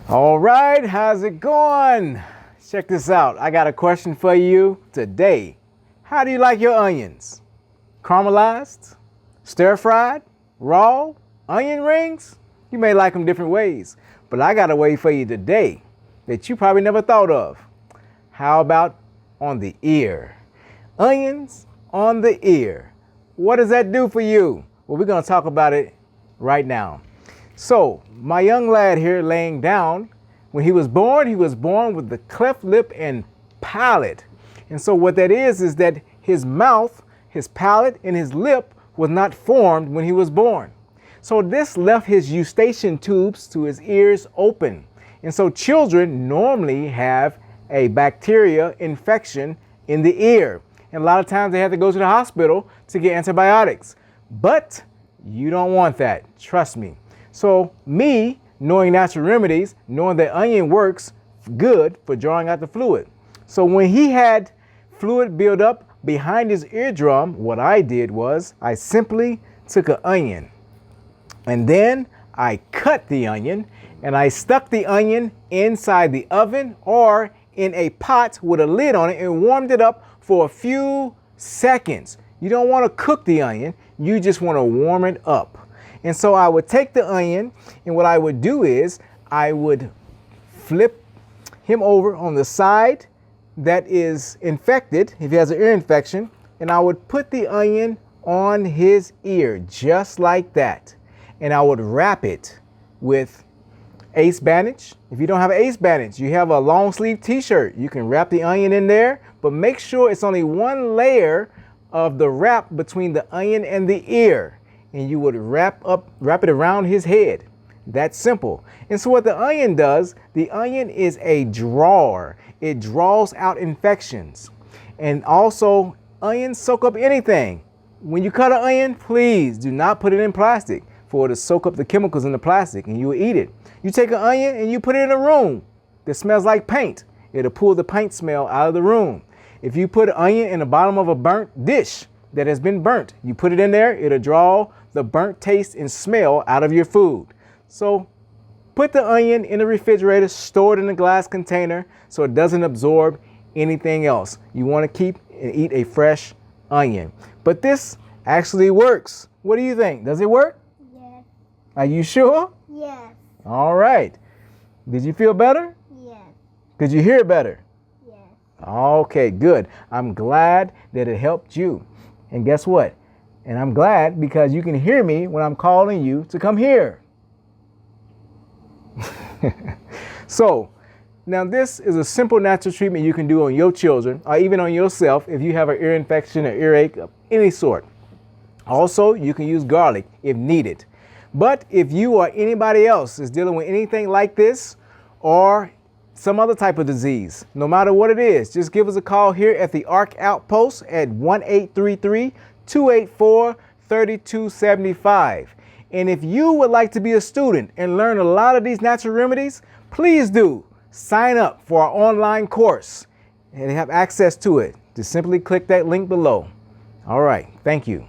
All right, how's it going? Check this out. I got a question for you today. How do you like your onions? Caramelized, stir-fried, raw, onion rings? You may like them different ways, but I got a way for you today that you probably never thought of. How about on the ear? Onions on the ear. What does that do for you? Well, we're going to talk about it right now. So, my young lad here laying down, when he was born with the cleft lip and palate. And so what that is that his mouth, his palate, and his lip was not formed when he was born. So this left his eustachian tubes to his ears open. And so children normally have a bacteria infection in the ear. And a lot of times they have to go to the hospital to get antibiotics. But you don't want that, trust me. So me, knowing natural remedies, knowing that onion works good for drawing out the fluid. So when he had fluid build up behind his eardrum, what I did was I simply took an onion and then I cut the onion and I stuck the onion inside the oven or in a pot with a lid on it and warmed it up for a few seconds. You don't want to cook the onion, you just want to warm it up. And so I would take the onion and what I would do is I would flip him over on the side that is infected, if he has an ear infection, and I would put the onion on his ear just like that. And I would wrap it with ace bandage. If you don't have an ace bandage, you have a long sleeve t-shirt, you can wrap the onion in there, but make sure it's only one layer of the wrap between the onion and the ear. And you would wrap it around his head. That's simple. And so what the onion does, the onion is a drawer. It draws out infections. And also onions soak up anything. When you cut an onion, please do not put it in plastic for it to soak up the chemicals in the plastic and you will eat it. You take an onion and you put it in a room that smells like paint. It'll pull the paint smell out of the room. If you put an onion in the bottom of a burnt dish that has been burnt, you put it in there, it'll draw the burnt taste and smell out of your food. So put the onion in the refrigerator, store it in a glass container so it doesn't absorb anything else. You want to keep and eat a fresh onion. But this actually works. What do you think? Does it work? Yes. Are you sure? Yes. All right. Did you feel better? Yes. Could you hear better? Yes. Okay, good. I'm glad that it helped you. And guess what? And I'm glad because you can hear me when I'm calling you to come here. So, now this is a simple natural treatment you can do on your children or even on yourself if you have an ear infection or earache of any sort. Also, you can use garlic if needed. But if you or anybody else is dealing with anything like this or some other type of disease, no matter what it is, just give us a call here at the Ark Outpost at 1-833-284-3275. And if you would like to be a student and learn a lot of these natural remedies, please do sign up for our online course and have access to it. Just simply click that link below. All right. Thank you.